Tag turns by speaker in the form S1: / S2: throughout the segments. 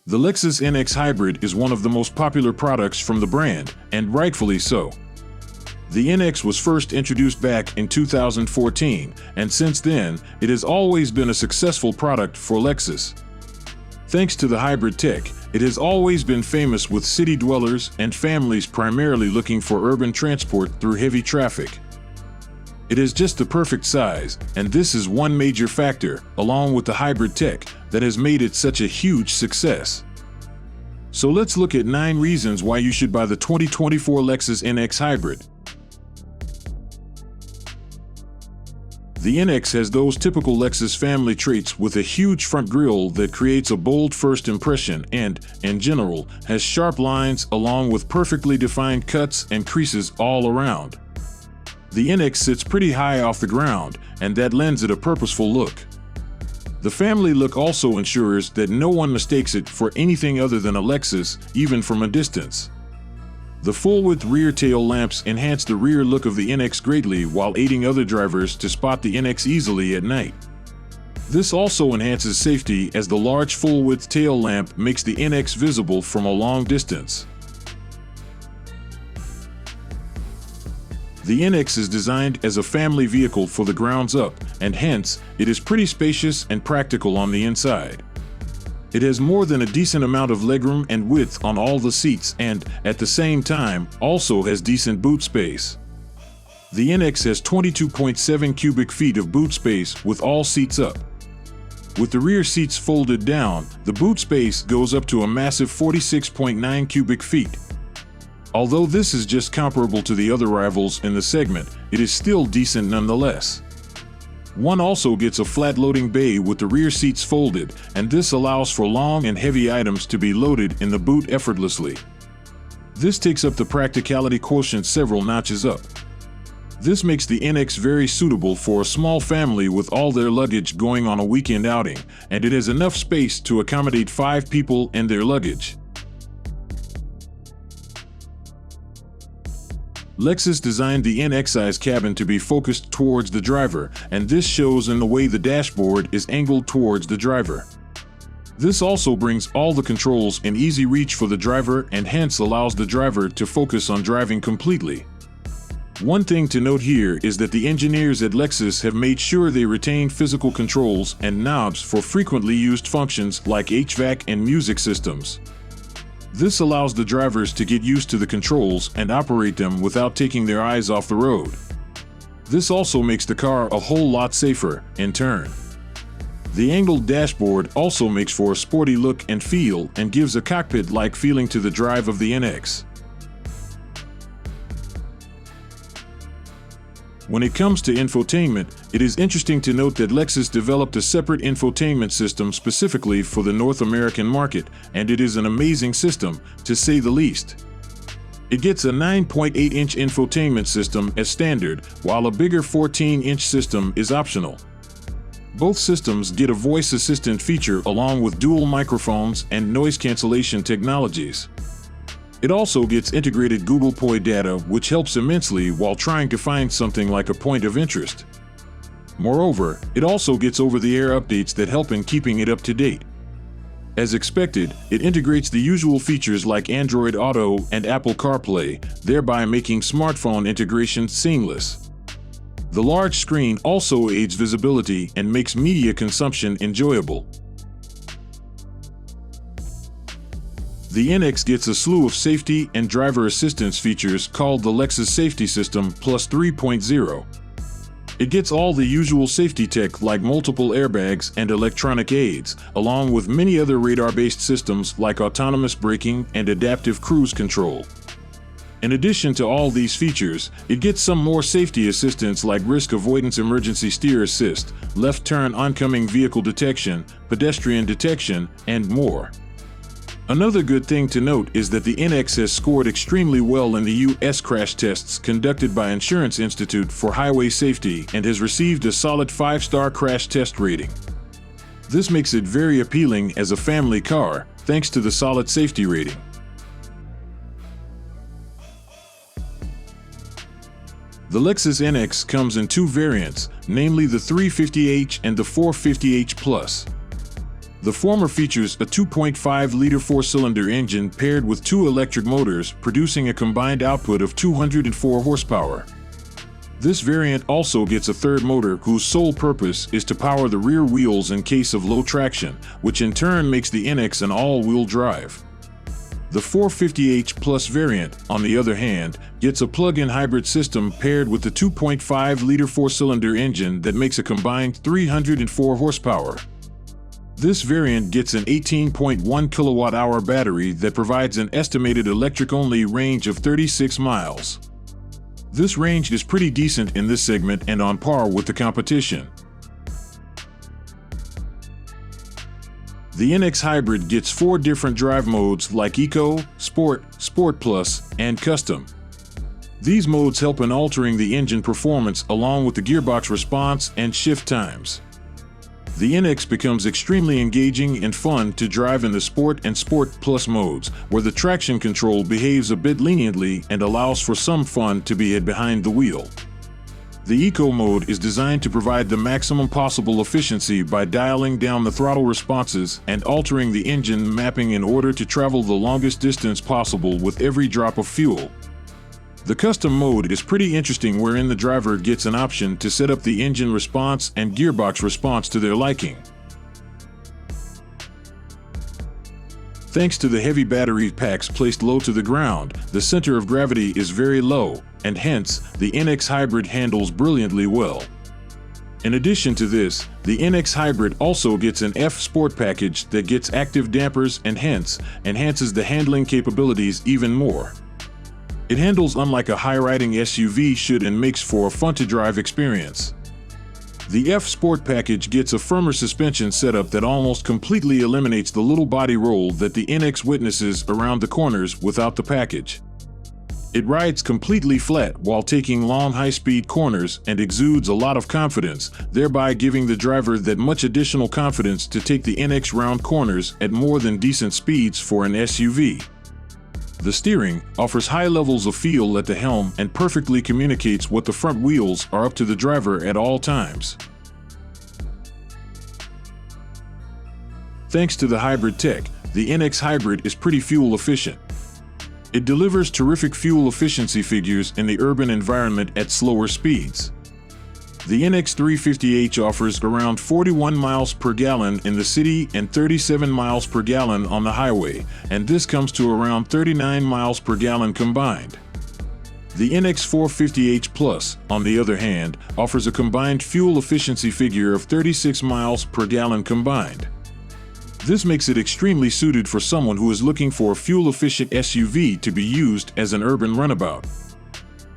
S1: The Lexus NX Hybrid is one of the most popular products from the brand, and rightfully so. The NX was first introduced back in 2014, and since then, it has always been a successful product for Lexus. Thanks to the hybrid tech, it has always been famous with city dwellers and families primarily looking for urban transport through heavy traffic. It is just the perfect size, and this is one major factor, along with the hybrid tech, that has made it such a huge success. So let's look at 9 reasons why you should buy the 2024 Lexus NX Hybrid. The NX has those typical Lexus family traits with a huge front grille that creates a bold first impression and, in general, has sharp lines along with perfectly defined cuts and creases all around. The NX sits pretty high off the ground, and that lends it a purposeful look. The family look also ensures that no one mistakes it for anything other than a Lexus, even from a distance. The full-width rear tail lamps enhance the rear look of the NX greatly while aiding other drivers to spot the NX easily at night. This also enhances safety as the large full-width tail lamp makes the NX visible from a long distance. The NX is designed as a family vehicle for the grounds up, and hence, it is pretty spacious and practical on the inside. It has more than a decent amount of legroom and width on all the seats and, at the same time, also has decent boot space. The NX has 22.7 cubic feet of boot space with all seats up. With the rear seats folded down, the boot space goes up to a massive 46.9 cubic feet. Although this is just comparable to the other rivals in the segment, it is still decent nonetheless. One also gets a flat loading bay with the rear seats folded, and this allows for long and heavy items to be loaded in the boot effortlessly. This takes up the practicality quotient several notches up. This makes the NX very suitable for a small family with all their luggage going on a weekend outing, and it has enough space to accommodate 5 people and their luggage. Lexus designed the NX-size cabin to be focused towards the driver, and this shows in the way the dashboard is angled towards the driver. This also brings all the controls in easy reach for the driver and hence allows the driver to focus on driving completely. One thing to note here is that the engineers at Lexus have made sure they retain physical controls and knobs for frequently used functions like HVAC and music systems. This allows the drivers to get used to the controls and operate them without taking their eyes off the road. This also makes the car a whole lot safer, in turn. The angled dashboard also makes for a sporty look and feel and gives a cockpit-like feeling to the drive of the NX. When it comes to infotainment, it is interesting to note that Lexus developed a separate infotainment system specifically for the North American market, and it is an amazing system, to say the least. It gets a 9.8-inch infotainment system as standard, while a bigger 14-inch system is optional. Both systems get a voice assistant feature along with dual microphones and noise cancellation technologies. It also gets integrated Google Pay data, which helps immensely while trying to find something like a point of interest. Moreover, it also gets over-the-air updates that help in keeping it up to date. As expected, it integrates the usual features like Android Auto and Apple CarPlay, thereby making smartphone integration seamless. The large screen also aids visibility and makes media consumption enjoyable. The NX gets a slew of safety and driver assistance features called the Lexus Safety System Plus 3.0. It gets all the usual safety tech like multiple airbags and electronic aids, along with many other radar-based systems like autonomous braking and adaptive cruise control. In addition to all these features, it gets some more safety assistance like risk avoidance emergency steer assist, left turn oncoming vehicle detection, pedestrian detection, and more. Another good thing to note is that the NX has scored extremely well in the U.S. crash tests conducted by Insurance Institute for Highway Safety and has received a solid 5-star crash test rating. This makes it very appealing as a family car, thanks to the solid safety rating. The Lexus NX comes in 2 variants, namely the 350h and the 450h Plus. The former features a 2.5-liter four-cylinder engine paired with two electric motors, producing a combined output of 204 horsepower. This variant also gets a third motor whose sole purpose is to power the rear wheels in case of low traction, which in turn makes the NX an all-wheel drive. The 450h Plus variant, on the other hand, gets a plug-in hybrid system paired with the 2.5-liter four-cylinder engine that makes a combined 304 horsepower. This variant gets an 18.1 kilowatt-hour battery that provides an estimated electric-only range of 36 miles. This range is pretty decent in this segment and on par with the competition. The NX Hybrid gets 4 different drive modes like Eco, Sport, Sport Plus, and Custom. These modes help in altering the engine performance along with the gearbox response and shift times. The NX becomes extremely engaging and fun to drive in the Sport and Sport Plus modes, where the traction control behaves a bit leniently and allows for some fun to be had behind the wheel. The Eco mode is designed to provide the maximum possible efficiency by dialing down the throttle responses and altering the engine mapping in order to travel the longest distance possible with every drop of fuel. The Custom mode is pretty interesting, wherein the driver gets an option to set up the engine response and gearbox response to their liking. Thanks to the heavy battery packs placed low to the ground, the center of gravity is very low, and hence, the NX Hybrid handles brilliantly well. In addition to this, the NX Hybrid also gets an F Sport package that gets active dampers and hence, enhances the handling capabilities even more. It handles unlike a high-riding SUV should and makes for a fun-to-drive experience. The F Sport package gets a firmer suspension setup that almost completely eliminates the little body roll that the NX witnesses around the corners without the package. It rides completely flat while taking long high-speed corners and exudes a lot of confidence, thereby giving the driver that much additional confidence to take the NX round corners at more than decent speeds for an SUV. The steering offers high levels of feel at the helm and perfectly communicates what the front wheels are up to the driver at all times. Thanks to the hybrid tech, the NX Hybrid is pretty fuel efficient. It delivers terrific fuel efficiency figures in the urban environment at slower speeds. The NX350h offers around 41 miles per gallon in the city and 37 miles per gallon on the highway, and this comes to around 39 miles per gallon combined. The NX450h Plus, on the other hand, offers a combined fuel efficiency figure of 36 miles per gallon combined. This makes it extremely suited for someone who is looking for a fuel-efficient SUV to be used as an urban runabout.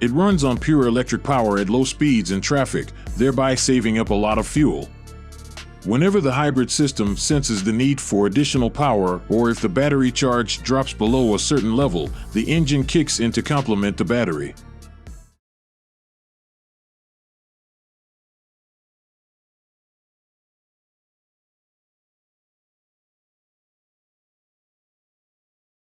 S1: It runs on pure electric power at low speeds in traffic, thereby saving up a lot of fuel. Whenever the hybrid system senses the need for additional power, or if the battery charge drops below a certain level, the engine kicks in to complement the battery.